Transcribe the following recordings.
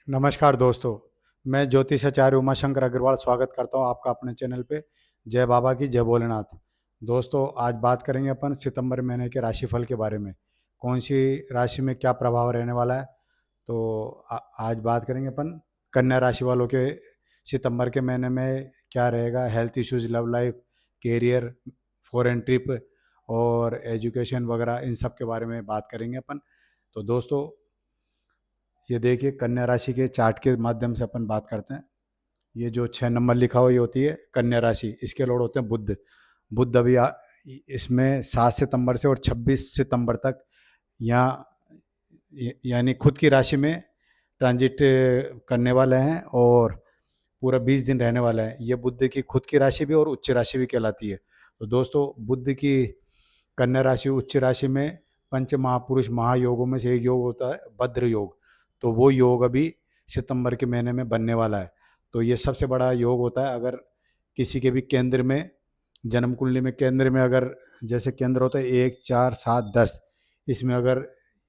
नमस्कार दोस्तों। मैं ज्योतिषाचार्य उमाशंकर अग्रवाल स्वागत करता हूं आपका अपने चैनल पे। जय बाबा की जय भोलेनाथ। दोस्तों, आज बात करेंगे अपन सितंबर महीने के राशिफल के बारे में। कौन सी राशि में क्या प्रभाव रहने वाला है। तो आज बात करेंगे अपन कन्या राशि वालों के सितंबर के महीने में क्या रहेगा। Health issues, love life, career, foreign trip और एजुकेशन वगैरह, इन सब के बारे में बात करेंगे अपन। तो दोस्तों, ये देखिए, कन्या राशि के चार्ट के माध्यम से अपन बात करते हैं। ये जो 6 नंबर लिखा हुआ, ये होती है कन्या राशि। इसके लॉर्ड होते हैं बुध। बुध अभी इसमें 7 सितंबर से और 26 सितंबर तक यहाँ यानी खुद की राशि में ट्रांजिट करने वाले हैं और पूरा 20 दिन रहने वाला है। ये बुध की खुद की राशि भी और उच्च राशि भी कहलाती है। तो दोस्तों, बुध की कन्या राशि उच्च राशि में पंच महापुरुष महायोगों में से एक योग होता है भद्र योग। तो वो योग अभी सितंबर के महीने में बनने वाला है। तो ये सबसे बड़ा योग होता है। अगर किसी के भी केंद्र में, जन्म कुंडली में केंद्र में, अगर जैसे केंद्र होता है 1, 4, 7, 10, इसमें अगर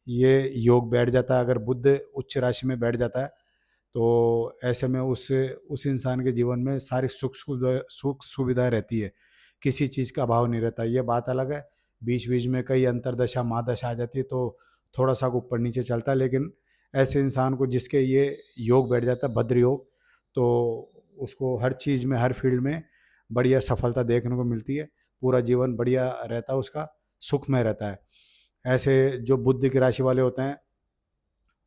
ये योग बैठ जाता है, अगर बुध उच्च राशि में बैठ जाता है, तो ऐसे में उस इंसान के जीवन में सारी सुख सुविधाएं रहती है। किसी चीज़ का अभाव नहीं रहता। ये बात अलग है, बीच बीच में कई अंतरदशा महादशा आ जाती है तो थोड़ा सा ऊपर नीचे चलता है। लेकिन ऐसे इंसान को जिसके ये योग बैठ जाता है भद्र योग, तो उसको हर चीज़ में, हर फील्ड में बढ़िया सफलता देखने को मिलती है। पूरा जीवन बढ़िया रहता है उसका, सुखमय रहता है। ऐसे जो बुद्धि की राशि वाले होते हैं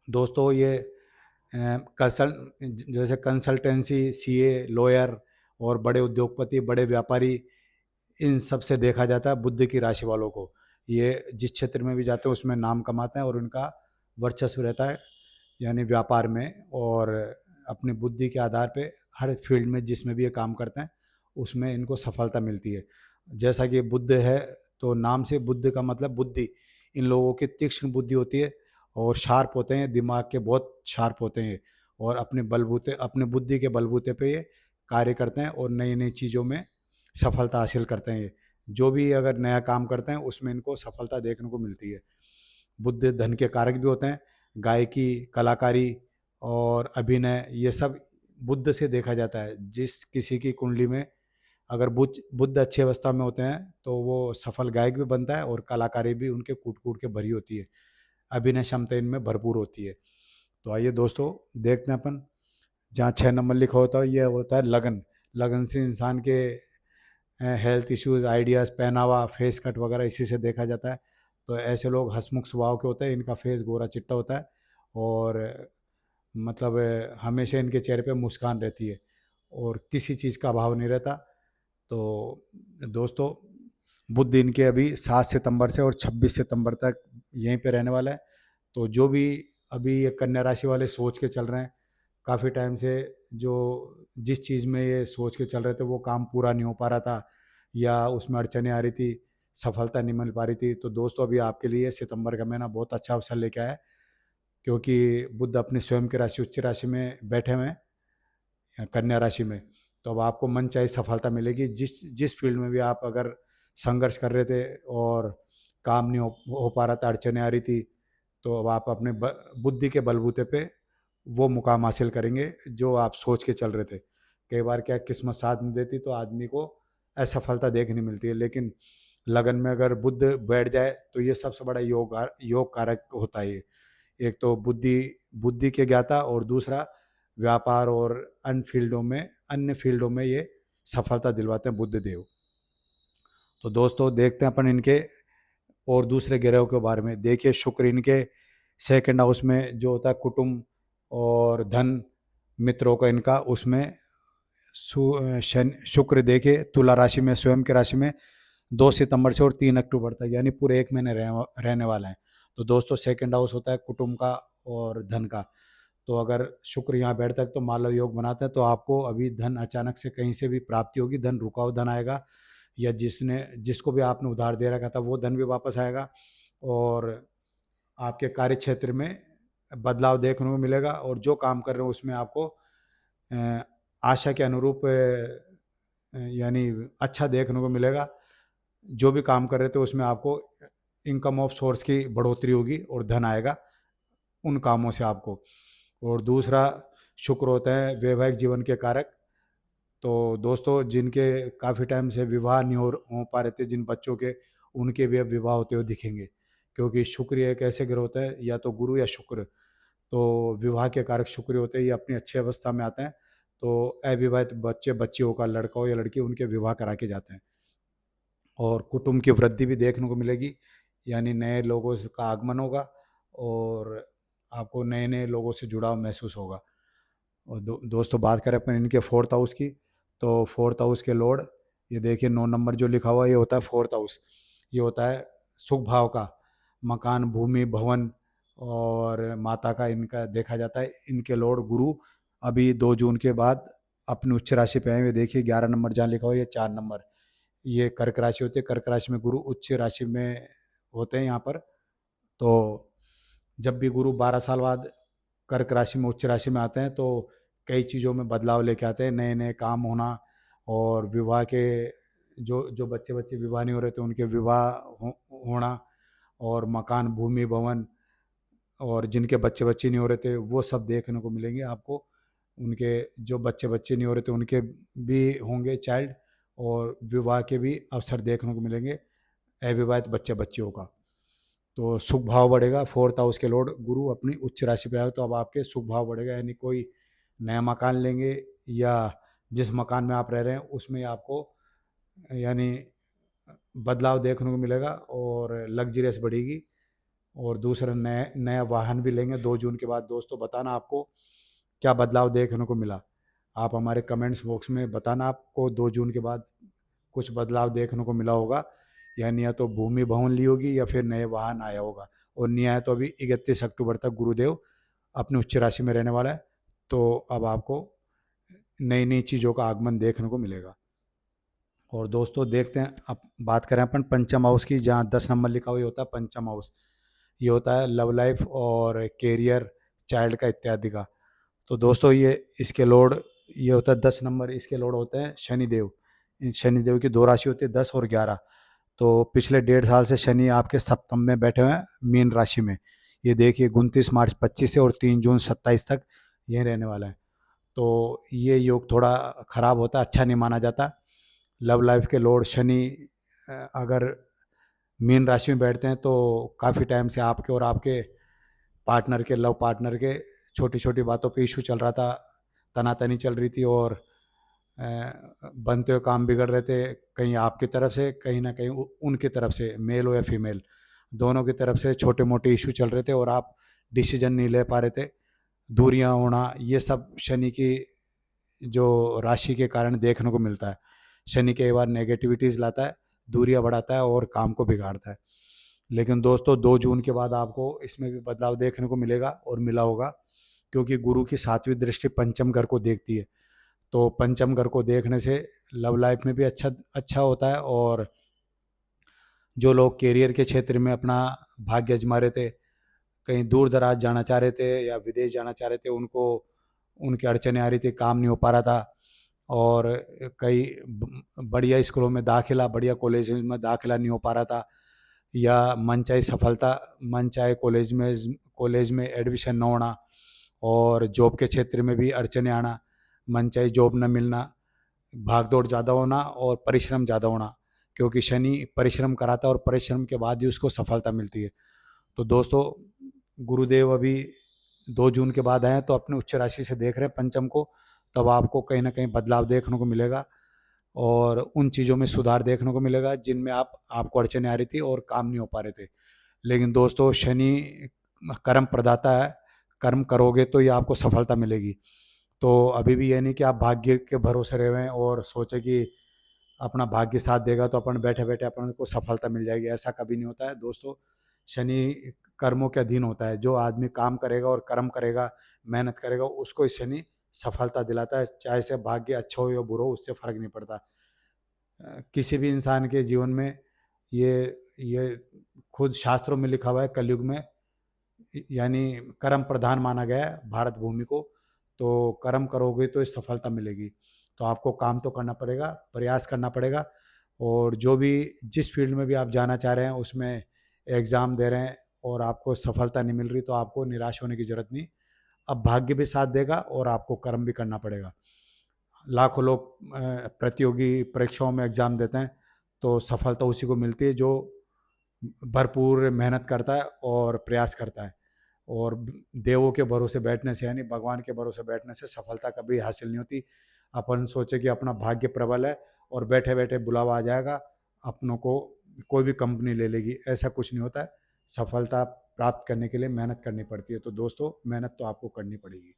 दोस्तों, ये कंसल्ट जैसे कंसल्टेंसी, सीए, लॉयर और बड़े उद्योगपति, बड़े व्यापारी, इन सब से देखा जाता है बुद्धि की राशि वालों को। ये जिस क्षेत्र में भी जाते हैं उसमें नाम कमाते हैं और उनका वर्चस्व रहता है, यानी व्यापार में। और अपनी बुद्धि के आधार पे हर फील्ड में जिसमें भी ये काम करते हैं उसमें इनको सफलता मिलती है। जैसा कि बुद्ध है, तो नाम से बुद्ध का मतलब बुद्धि। इन लोगों की तीक्ष्ण बुद्धि होती है और शार्प होते हैं, दिमाग के बहुत शार्प होते हैं और अपने बुद्धि के बलबूते पे ये कार्य करते हैं और नई नई चीज़ों में सफलता हासिल करते हैं। ये जो भी अगर नया काम करते हैं उसमें इनको सफलता देखने को मिलती है। बुद्ध धन के कारक भी होते हैं। गायकी, कलाकारी और अभिनय, ये सब बुद्ध से देखा जाता है। जिस किसी की कुंडली में अगर बुद्ध अच्छी अवस्था में होते हैं तो वो सफल गायक भी बनता है और कलाकारी भी उनके कूट कूट के भरी होती है। अभिनय क्षमता इनमें भरपूर होती है। तो आइए दोस्तों, देखते हैं अपन। जहाँ 6 नंबर लिखा होता है, यह होता है लगन। लगन से इंसान के हेल्थ इश्यूज, आइडियाज़, पहनावा, फेस कट वगैरह इसी से देखा जाता है। तो ऐसे लोग हंसमुख स्वभाव के होते हैं। इनका फेस गोरा चिट्टा होता है और मतलब हमेशा इनके चेहरे पे मुस्कान रहती है और किसी चीज़ का अभाव नहीं रहता। तो दोस्तों, बुध इनके अभी 7 सितंबर से और 26 सितंबर तक यहीं पे रहने वाला है। तो जो भी अभी ये कन्या राशि वाले सोच के चल रहे हैं काफ़ी टाइम से, जो जिस चीज़ में ये सोच के चल रहे थे वो काम पूरा नहीं हो पा रहा था या उसमें अड़चनें आ रही थी, सफलता नहीं मिल पा रही थी, तो दोस्तों अभी आपके लिए सितंबर का महीना बहुत अच्छा अवसर लेके आया है। क्योंकि बुध अपनी स्वयं की राशि उच्च राशि में बैठे हुए हैं, कन्या राशि में। तो अब आपको मन चाहे सफलता मिलेगी। जिस जिस फील्ड में भी आप अगर संघर्ष कर रहे थे और काम नहीं हो पा रहा था, अड़चनें आ रही थी, तो अब आप अपने बुद्धि के बलबूते पे वो मुकाम हासिल करेंगे जो आप सोच के चल रहे थे। कई बार क्या किस्मत साथ नहीं देती तो आदमी को असफलता देखने मिलती है, लेकिन लगन में अगर बुध बैठ जाए तो ये सबसे बड़ा योग कारक होता है ये। एक तो बुद्धि बुद्धि के ज्ञाता और दूसरा व्यापार और अन्य फील्डों में ये सफलता दिलवाते हैं बुद्ध देव। तो दोस्तों, देखते हैं अपन इनके और दूसरे ग्रहों के बारे में। देखिए, शुक्र इनके सेकंड हाउस में जो होता है कुटुंब और धन, मित्रों का इनका, उसमें शुक्र देखिए तुला राशि में, स्वयं की राशि में 2 सितंबर से और 3 अक्टूबर तक, यानी पूरे एक महीने रहने वाला है। तो दोस्तों, सेकंड हाउस होता है कुटुंब का और धन का। तो अगर शुक्र यहाँ बैठता है तो मालव योग बनाता है, तो आपको अभी धन अचानक से कहीं से भी प्राप्ति होगी। धन रुका हुआ धन आएगा, या जिसको भी आपने उधार दे रखा था वो धन भी वापस आएगा। और आपके कार्य क्षेत्र में बदलाव देखने को मिलेगा और जो काम कर रहे हो उसमें आपको आशा के अनुरूप यानी अच्छा देखने को मिलेगा। जो भी काम कर रहे थे उसमें आपको इनकम ऑफ सोर्स की बढ़ोतरी होगी और धन आएगा उन कामों से आपको। और दूसरा शुक्र होते हैं वैवाहिक जीवन के कारक। तो दोस्तों जिनके काफ़ी टाइम से विवाह नहीं हो पा रहे थे जिन बच्चों के, उनके भी अब विवाह होते हुए दिखेंगे, क्योंकि शुक्र एक ऐसे ग्रह होता है, या तो गुरु या शुक्र। तो विवाह के कारक शुक्र होते हैं, ये अपनी अच्छी अवस्था में आते हैं, तो अविवाहित बच्चे बच्चियों का, लड़का हो या लड़की, उनके विवाह करा के जाते हैं। और कुटुंब की वृद्धि भी देखने को मिलेगी, यानी नए लोगों का आगमन होगा और आपको नए नए लोगों से जुड़ाव महसूस होगा। और दोस्तों बात करें अपन इनके फोर्थ हाउस की, तो फोर्थ हाउस के लॉर्ड, ये देखिए 9 नंबर जो लिखा हुआ है, ये होता है फोर्थ हाउस। ये होता है सुख भाव का, मकान, भूमि, भवन और माता का इनका देखा जाता है। इनके लॉर्ड गुरु अभी 2 जून के बाद अपनी उच्च राशि पे आए हुए, देखिए 11 नंबर जहाँ लिखा हुआ है, ये 4 नंबर, ये कर्क राशि होती है। कर्क राशि में गुरु उच्च राशि में होते हैं यहाँ पर। तो जब भी गुरु 12 साल बाद कर्क राशि में उच्च राशि में आते हैं, तो कई चीज़ों में बदलाव लेके आते हैं, नए नए काम होना, और विवाह के जो जो बच्चे बच्चे विवाह नहीं हो रहे थे उनके विवाह होना, और मकान, भूमि, भवन, और जिनके बच्चे बच्चे नहीं हो रहे थे वो सब देखने को मिलेंगे आपको। उनके जो बच्चे बच्चे नहीं हो रहे थे उनके भी होंगे चाइल्ड, और विवाह के भी अवसर देखने को मिलेंगे अविवाहित बच्चे बच्चियों का। तो सुख भाव बढ़ेगा। फोर्थ हाउस के लॉर्ड गुरु अपनी उच्च राशि पे आए तो अब आपके सुख भाव बढ़ेगा, यानी कोई नया मकान लेंगे, या जिस मकान में आप रह रहे हैं उसमें आपको यानी बदलाव देखने को मिलेगा और लग्जरियस बढ़ेगी। और दूसरा नया वाहन भी लेंगे 2 जून के बाद। दोस्तों बताना आपको क्या बदलाव देखने को मिला, आप हमारे कमेंट्स बॉक्स में बताना आपको 2 जून के बाद कुछ बदलाव देखने को मिला होगा, यानी या तो भूमि भवन ली होगी या फिर नए वाहन आया होगा। और नहीं आया तो अभी 31 अक्टूबर तक गुरुदेव अपने उच्च राशि में रहने वाला है, तो अब आपको नई नई चीज़ों का आगमन देखने को मिलेगा। और दोस्तों देखते हैं, अब बात करें अपन पंचम हाउस की, जहाँ 10 नंबर लिखा हुआ होता है पंचम हाउस। ये होता है लव लाइफ और कैरियर, चाइल्ड का, इत्यादि का। तो दोस्तों ये इसके लॉर्ड, ये होता है 10 नंबर, इसके लॉर्ड होते हैं शनिदेव। इन शनिदेव की 2 राशि होती है, 10 और 11। तो पिछले 1.5 साल से शनि आपके सप्तम में बैठे हुए हैं, मीन राशि में। ये देखिए 29 मार्च 25 से और 3 जून 27 तक यहीं रहने वाला है। तो ये योग थोड़ा खराब होता है, अच्छा नहीं माना जाता। लव लाइफ के लॉर्ड शनि अगर मीन राशि में बैठते हैं तो काफ़ी टाइम से आपके और आपके पार्टनर के, लव पार्टनर के, छोटी छोटी बातों पे इशू चल रहा था, तनातनी चल रही थी, और बनते हुए काम बिगड़ रहे थे, कहीं आपकी तरफ से, कहीं ना कहीं उनकी तरफ से, मेल हो या फीमेल, दोनों की तरफ से छोटे मोटे इशू चल रहे थे और आप डिसीजन नहीं ले पा रहे थे। दूरियां होना, ये सब शनि की जो राशि के कारण देखने को मिलता है। शनि कई बार नेगेटिविटीज़ लाता है, दूरियां बढ़ाता है और काम को बिगाड़ता है। लेकिन दोस्तों 2 जून के बाद आपको इसमें भी बदलाव देखने को मिलेगा और मिला होगा, क्योंकि गुरु की 7वीं दृष्टि पंचम घर को देखती है। तो पंचम घर को देखने से लव लाइफ में भी अच्छा अच्छा होता है, और जो लोग कैरियर के क्षेत्र में अपना भाग्य आजमा रहे थे, कहीं दूर दराज जाना चाह रहे थे या विदेश जाना चाह रहे थे, उनको उनकी अड़चने आ रही थी, काम नहीं हो पा रहा था, और कई बढ़िया स्कूलों में दाखिला, बढ़िया कॉलेज में दाखिला नहीं हो पा रहा था, या मनचाही सफलता, मनचाहे कॉलेज में एडमिशन न होना, और जॉब के क्षेत्र में भी अड़चने आना, मनचाही जॉब न मिलना, भागदौड़ ज़्यादा होना और परिश्रम ज़्यादा होना, क्योंकि शनि परिश्रम कराता है और परिश्रम के बाद ही उसको सफलता मिलती है। तो दोस्तों गुरुदेव अभी 2 जून के बाद आए हैं, तो अपने उच्च राशि से देख रहे हैं पंचम को, तब आपको कहीं ना कहीं बदलाव देखने को मिलेगा और उन चीज़ों में सुधार देखने को मिलेगा जिनमें आपको अड़चने आ रही थी और काम नहीं हो पा रहे थे। लेकिन दोस्तों शनि कर्म प्रदाता है, कर्म करोगे तो ये आपको सफलता मिलेगी। तो अभी भी ये नहीं कि आप भाग्य के भरोसे रहे हुए हैं और सोचे कि अपना भाग्य साथ देगा तो अपन बैठे बैठे अपन को सफलता मिल जाएगी, ऐसा कभी नहीं होता है दोस्तों। शनि कर्मों के अधीन होता है, जो आदमी काम करेगा और कर्म करेगा, मेहनत करेगा, उसको शनि सफलता दिलाता है, चाहे से भाग्य अच्छा हो या बुरा हो, उससे फर्क नहीं पड़ता। किसी भी इंसान के जीवन में ये ये खुद शास्त्रों में लिखा हुआ है, कलयुग में यानी कर्म प्रधान माना गया है भारत भूमि को। तो कर्म करोगे तो इस सफलता मिलेगी। तो आपको काम तो करना पड़ेगा, प्रयास करना पड़ेगा, और जो भी जिस फील्ड में भी आप जाना चाह रहे हैं उसमें एग्ज़ाम दे रहे हैं और आपको सफलता नहीं मिल रही, तो आपको निराश होने की ज़रूरत नहीं। अब भाग्य भी साथ देगा और आपको कर्म भी करना पड़ेगा। लाखों लोग प्रतियोगी परीक्षाओं में एग्ज़ाम देते हैं, तो सफलता उसी को मिलती है जो भरपूर मेहनत करता है और प्रयास करता है। और देवों के भरोसे बैठने से, यानी भगवान के भरोसे बैठने से सफलता कभी हासिल नहीं होती। अपन सोचे कि अपना भाग्य प्रबल है और बैठे बैठे बुलावा आ जाएगा, अपनों को कोई भी कंपनी ले लेगी, ऐसा कुछ नहीं होता है। सफलता प्राप्त करने के लिए मेहनत करनी पड़ती है। तो दोस्तों, मेहनत तो आपको करनी पड़ेगी।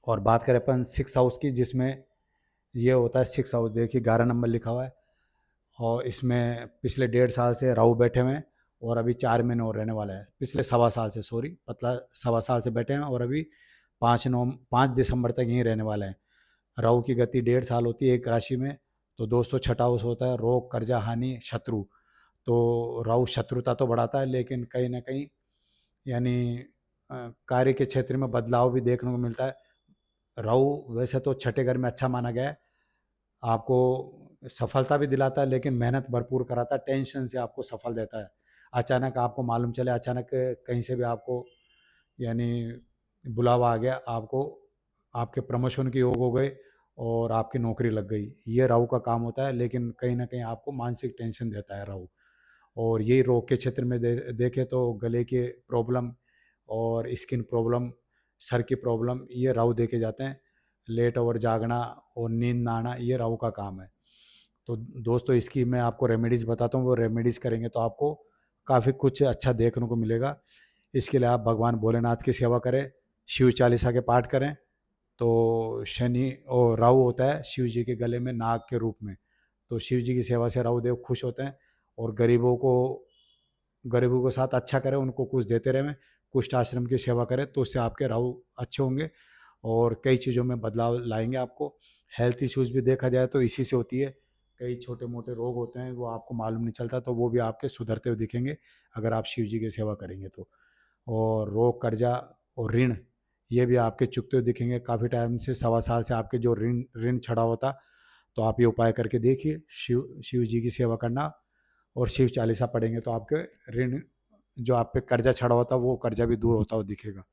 और बात करें अपन सिक्स हाउस की, जिसमें ये होता है सिक्स हाउस, देखिए 11 नंबर लिखा हुआ है, और इसमें पिछले 1.5 साल से राहु बैठे हुए हैं और अभी 4 महीने और रहने वाला है। पिछले 1.25 साल से, सॉरी, पतला 1.25 साल से बैठे हैं और अभी 5 दिसंबर तक यहीं रहने वाले हैं। राहु की गति 1.5 साल होती है एक राशि में। तो दोस्तों, छठा हाउस होता है रोग, कर्जा, हानि, शत्रु। तो राहु शत्रुता तो बढ़ाता है, लेकिन कहीं ना कहीं यानी कार्य के क्षेत्र में बदलाव भी देखने को मिलता है। राहु वैसे तो छठे घर में अच्छा माना गया है, आपको सफलता भी दिलाता है, लेकिन मेहनत भरपूर कराता है, टेंशन से आपको सफल देता है। अचानक आपको मालूम चले, अचानक कहीं से भी आपको यानी बुलावा आ गया, आपको आपके प्रमोशन की योग हो गए और आपकी नौकरी लग गई, ये राहु का काम होता है। लेकिन कहीं ना कहीं आपको मानसिक टेंशन देता है राहु। और यही रोग के क्षेत्र में देखें तो गले के प्रॉब्लम और स्किन प्रॉब्लम, सर की प्रॉब्लम, ये राहु देखे जाते हैं। लेट ओवर जागना और नींद ना आना, ये राहु का काम है। तो दोस्तों, इसकी मैं आपको रेमेडीज़ बताता हूँ, वो रेमेडीज़ करेंगे तो आपको काफ़ी कुछ अच्छा देखने को मिलेगा। इसके लिए आप भगवान भोलेनाथ की सेवा करें, शिव चालीसा के पाठ करें। तो शनि और राहु होता है शिव जी के गले में नाग के रूप में, तो शिव जी की सेवा से राहु देव खुश होते हैं। और गरीबों के साथ अच्छा करें, उनको कुछ देते रहें, कुष्ठ आश्रम की सेवा करें, तो उससे आपके राहु अच्छे होंगे और कई चीज़ों में बदलाव लाएंगे आपको। हेल्थ इश्यूज़ भी देखा जाए तो इसी से होती है। कई छोटे मोटे रोग होते हैं, वो आपको मालूम नहीं चलता, तो वो भी आपके सुधरते हुए दिखेंगे अगर आप शिव जी की सेवा करेंगे तो। और रोग, कर्जा और ऋण, ये भी आपके चुकते हुए दिखेंगे। काफ़ी टाइम से, 1.25 साल से आपके जो ऋण ऋण छड़ा होता, तो आप ये उपाय करके देखिए, शिव जी की सेवा करना और शिव चालीसा पढ़ेंगे तो आपके ऋण, जो आप पे कर्जा छड़ा होता, वो कर्जा भी दूर होता हुआ दिखेगा।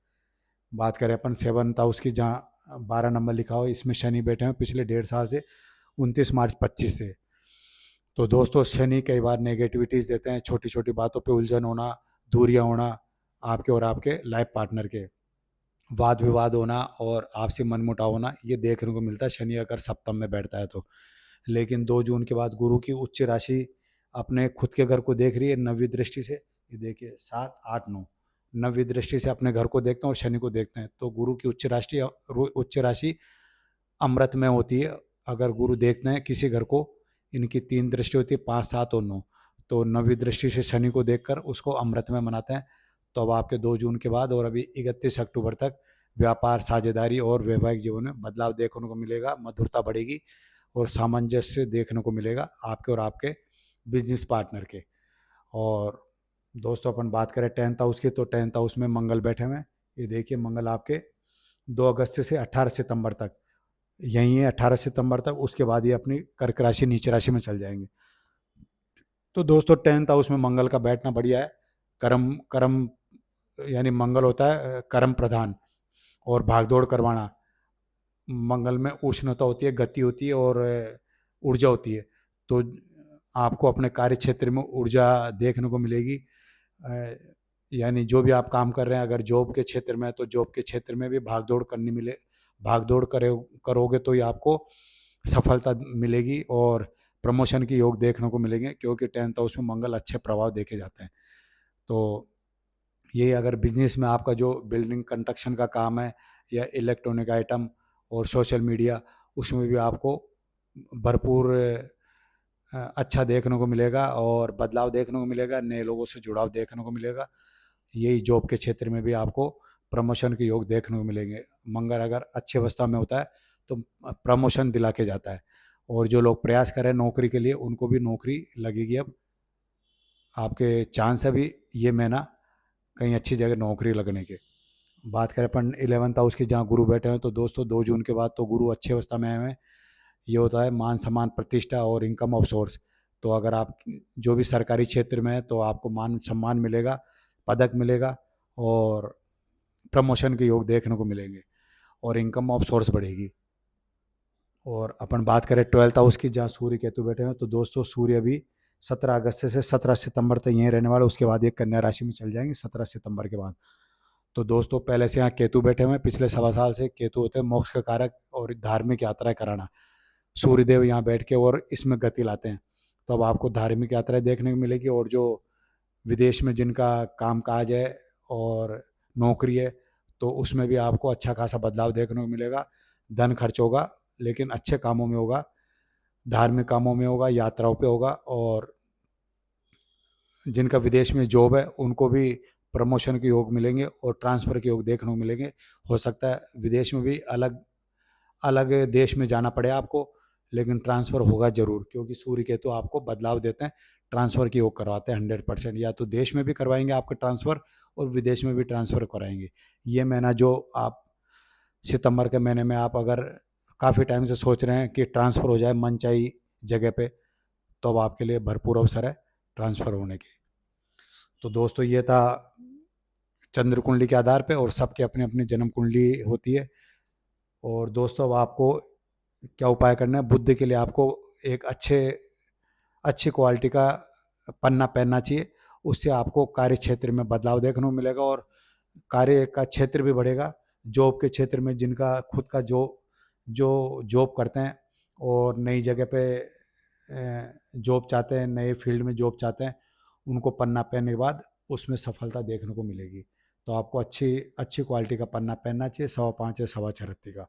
बात करें अपन सेवंथ हाउस की, जहाँ 12 नंबर लिखा हो, इसमें शनि बैठे हैं पिछले 1.5 साल से, 29 मार्च 25 से। तो दोस्तों, शनि कई बार नेगेटिविटीज़ देते हैं, छोटी छोटी बातों पे उलझन होना, दूरियां होना, आपके और आपके लाइफ पार्टनर के वाद विवाद होना और आपसी मनमुटाव होना, ये देखने को मिलता है शनि अगर सप्तम में बैठता है तो। लेकिन 2 जून के बाद गुरु की उच्च राशि अपने खुद के घर को देख रही है नवी दृष्टि से। ये देखिए 7, 8, 9 नवी दृष्टि से अपने घर को देखते हैं और शनि को देखते हैं। तो गुरु की उच्च राशि अमृत में होती है। अगर गुरु देखते हैं किसी घर को, इनकी 3 दृष्टि होती है, 5, 7 और 9। तो नवी दृष्टि से शनि को देखकर उसको अमृत में मनाते हैं। तो अब आपके 2 जून के बाद और अभी 31 अक्टूबर तक व्यापार, साझेदारी और वैवाहिक जीवन में बदलाव देखने को मिलेगा, मधुरता बढ़ेगी और सामंजस्य देखने को मिलेगा आपके और आपके बिजनेस पार्टनर के। और दोस्तों, अपन बात करें 10th हाउस की, तो 10th हाउस में मंगल बैठे हुए हैं। ये देखिए, मंगल आपके 2 अगस्त से 18 सितंबर तक यहीं है, 18 सितंबर तक। उसके बाद ये अपनी कर्क राशि, नीच राशि में चल जाएंगे। तो दोस्तों, 10th हाउस में मंगल का बैठना बढ़िया है। कर्म कर्म यानी मंगल होता है कर्म प्रधान और भागदौड़ करवाना। मंगल में उष्णता होती है, गति होती है और ऊर्जा होती है। तो आपको अपने कार्य क्षेत्र में ऊर्जा देखने को मिलेगी। यानी जो भी आप काम कर रहे हैं, अगर जॉब के क्षेत्र में है तो जॉब के क्षेत्र में भी भागदौड़ करोगे तो ही आपको सफलता मिलेगी और प्रमोशन की योग देखने को मिलेंगे, क्योंकि 10th हाउस में मंगल अच्छे प्रभाव देखे जाते हैं। तो ये अगर बिजनेस में आपका जो बिल्डिंग कंस्ट्रक्शन का काम है या इलेक्ट्रॉनिक आइटम और सोशल मीडिया, उसमें भी आपको भरपूर अच्छा देखने को मिलेगा और बदलाव देखने को मिलेगा, नए लोगों से जुड़ाव देखने को मिलेगा। यही जॉब के क्षेत्र में भी आपको प्रमोशन के योग देखने को मिलेंगे। मंगल अगर अच्छी अवस्था में होता है तो प्रमोशन दिला के जाता है। और जो लोग प्रयास करें नौकरी के लिए, उनको भी नौकरी लगेगी। अब आपके चांस है भी ये महीना कहीं अच्छी जगह नौकरी लगने के। बात करें अपन 11th हाउस की, जहाँ गुरु बैठे हैं, तो दोस्तों 2 जून के बाद तो गुरु अच्छी अवस्था में आए हुए हैं। ये होता है मान सम्मान, प्रतिष्ठा और इनकम ऑफ सोर्स। तो अगर आप जो भी सरकारी क्षेत्र में है तो आपको मान सम्मान मिलेगा, पदक मिलेगा और प्रमोशन के योग देखने को मिलेंगे और इनकम ऑफ सोर्स बढ़ेगी। और अपन बात करें 12th हाउस की, जहाँ सूर्य केतु बैठे हैं, तो दोस्तों सूर्य अभी 17 अगस्त से 17 सितंबर तक यहीं रहने वाला, उसके बाद ये कन्या राशि में चल जाएंगे 17 सितंबर के बाद। तो दोस्तों पहले से यहाँ केतु बैठे हुए हैं, पिछले 1.25 साल से केतु होते हैं मोक्ष के कारक और धार्मिक यात्राएं कराना। सूर्यदेव यहाँ बैठ के और इसमें गति लाते हैं, तो अब आपको धार्मिक यात्राएं देखने को मिलेगी। और जो विदेश में जिनका काम काज है और नौकरी है, तो उसमें भी आपको अच्छा खासा बदलाव देखने को मिलेगा। धन खर्च होगा लेकिन अच्छे कामों में होगा, धार्मिक कामों में होगा, यात्राओं पे होगा। और जिनका विदेश में जॉब है उनको भी प्रमोशन के योग मिलेंगे और ट्रांसफ़र के योग देखने को मिलेंगे। हो सकता है विदेश में भी अलग अलग देश में जाना पड़े आपको, लेकिन ट्रांसफ़र होगा ज़रूर, क्योंकि सूर्य केतु आपको बदलाव देते हैं, ट्रांसफ़र की योग करवाते हैं 100%। या तो देश में भी करवाएंगे आपके ट्रांसफ़र और विदेश में भी ट्रांसफ़र कराएंगे। ये महीना जो आप सितंबर के महीने में आप अगर काफ़ी टाइम से सोच रहे हैं कि ट्रांसफ़र हो जाए मनचाही जगह पे, तो अब आपके लिए भरपूर अवसर है ट्रांसफ़र होने की। तो दोस्तों ये था चंद्र कुंडली के आधार पे, और सबके अपनी अपनी जन्म कुंडली होती है। और दोस्तों अब आपको क्या उपाय करना है, बुध के लिए आपको एक अच्छी क्वालिटी का पन्ना पहनना चाहिए। उससे आपको कार्य क्षेत्र में बदलाव देखने को मिलेगा और कार्य का क्षेत्र भी बढ़ेगा। जॉब के क्षेत्र में जिनका खुद का जो जॉब करते हैं और नई जगह पे जॉब चाहते हैं, नए फील्ड में जॉब चाहते हैं, उनको पन्ना पहनने के बाद उसमें सफलता देखने को मिलेगी। तो आपको अच्छी अच्छी क्वालिटी का पन्ना पहनना चाहिए, 5.25 या 6.25 का।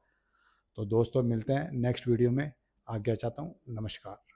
तो दोस्तों मिलते हैं नेक्स्ट वीडियो में। आज्ञा चाहता हूँ। नमस्कार।